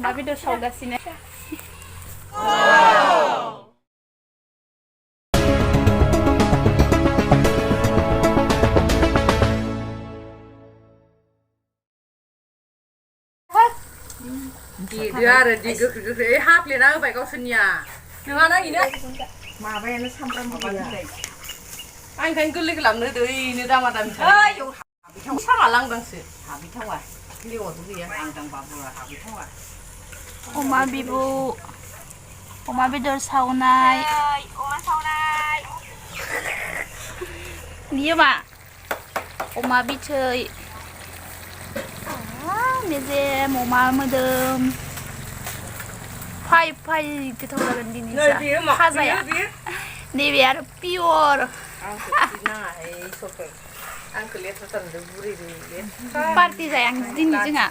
अमा बेदर सावगासिनो Dia ada di gede haplena होबाय गावसोरनिया नङाना इनो माबायानो सामफ्रामबो गैया आं खायनो गोरलैखौ लाबनो दैनो दामा दामि हाबिथाव साङा लांदांसो हाबिथावा लेवाथ' गैया लांदां बाबुरा हाबिथावा अमा बिबु अमा बेदर सावनाय अमा सावनाय बियो मा अमा बिथै मेजेम अमा मोदोम फाय गोथाव जागोन दिनै खाजाया नैबे आरो पियर पार्टि जाया आं दिनै जोंहा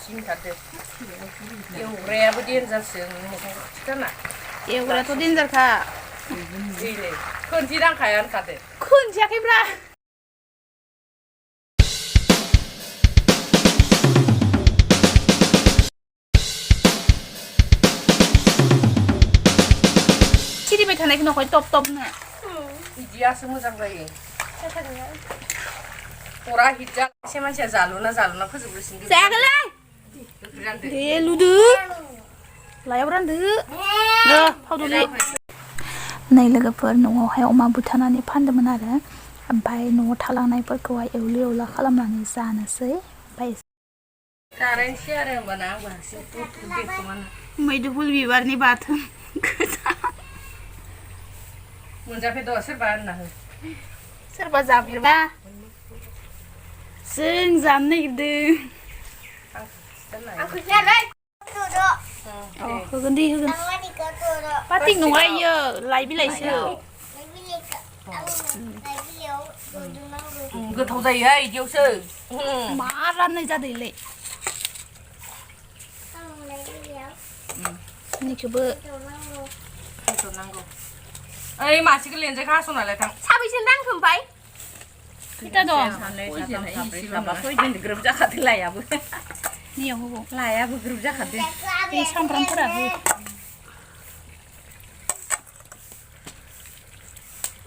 एवग्रायाबो देन्जारसो एवग्रायाथ' देन्जारखा खोनसे दांखाया होनखादो खोनसेयाखैब्रा सिरिबाय थानायखौ नखय टप टपनो बिदियासो मोजां जायो अरा हिटजा एसे मानसिया जालुना फोजोबग्रोसिन जायाखैलै दे लुदो लायाव रानदो फावदुलि नै लोगोफोर न'आवहाय अमा बुथारनानै फानदोंमोन आरो ओमफ्राय न'आव थालांनायफोरखौहाय एवलु एवला खालामनानै जानोसै ओमफ्राय जानायसै आरो होमबाना आंबो हारसिं बेखौमान मैदुफुल बिबारनि बाथोन मोनजाफेरदो सोरबा होनना हो सोरबा जाफेरबा जों जानो नागिरदों होगोन दे होगोन पार्टिक नङा इयो लाइ बिलाइसो गोथाव जायोहाय इदियावसो मा राननाय जादोंलै निखौबो नांगौ ओइ मासेखौ लेनजाय हास'नालाय थां साबैसे नांखो ओमफ्राय खैथा दं सयजन ग्रोब जाखादो लायाबो नियाव होबाव लायाबो ग्रोब जाखादो बे सामब्रामफोरा हो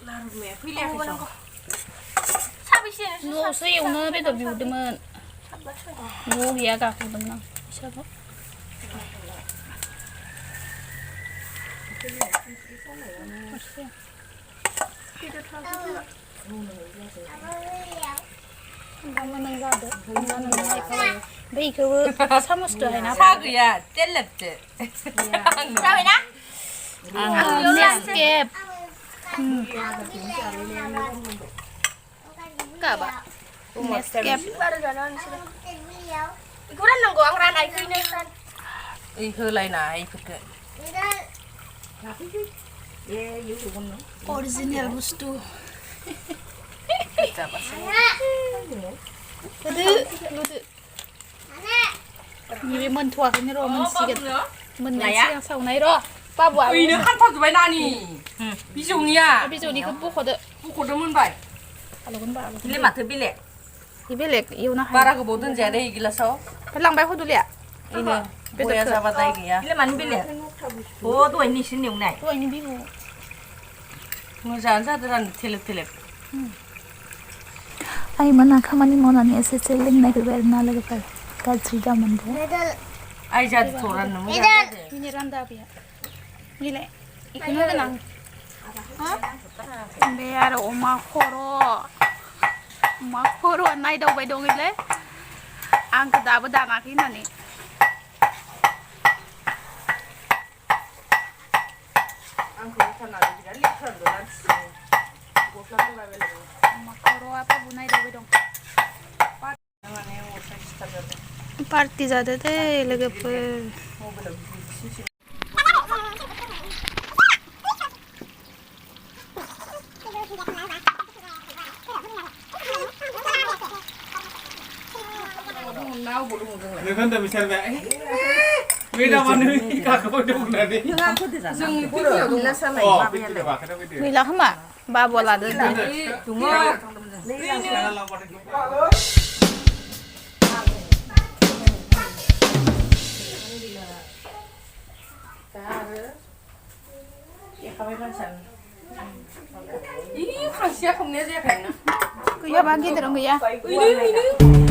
लारुमाया फैलायाखै साबैसे न'आवसो एवनो बेदर बिहरदोंमोन न'आव गैया गाखोदोंमोन आं फैसाखौ बैखौबो सामसदो हायना सा गैया तेललेबदो जाबायना नेस्केप गाबा नेस्केप बेखौ राननांगौ आं रानाखैनो ओइ होलायना इफोरखो अरिजिनेल बुस्थु होदो लुदो नैबे मोनथ'वाखैनो र' मोनसिगोन मोननाय सिगां सावनाय र' बाबुआ ओइनो खानथाजोब्बाय नानि बिजौनिया बिजौनिखौ बख'दो मोनबाय आलौगोन बा इले माथो बेलेग बेलेग एवनो हायो बारा गोबाव दोनजाया दै गिलासाव लांबाय हदुलिया इनो बया जाबा दाय गैया इले मानो बेलेग अ दहाय निसिन एवनाय दहायनि बिबु मोजाङानो जादों राननो थेलेब आइमोना खामानि मावनानै एसे लोंनाय फैबाय आरो ना लोगोफोर गाज्रि दामोनदो आइ जादोथ' राननो मोजां जादों मिनि रानदा बेया मिलाय इखौनो होगोन आं बे आरो अमा खर'आ नायदावबाय दं इलाय आंखौ दाबो दानाखै होननानै अमा खर'आ बाबु नायदावबाय दं पार्टि जादो दे लोगोफोर नोंखौ बिचारबाय बे दामानो गाखोबाय दं होननानै जोंनि बर'आव गिलासालाय माबायालाय गैला खोमा बाबुआ लादो Ih, Francia không né ra cảnh nữa. Gaya bagi terus gaya. Ini.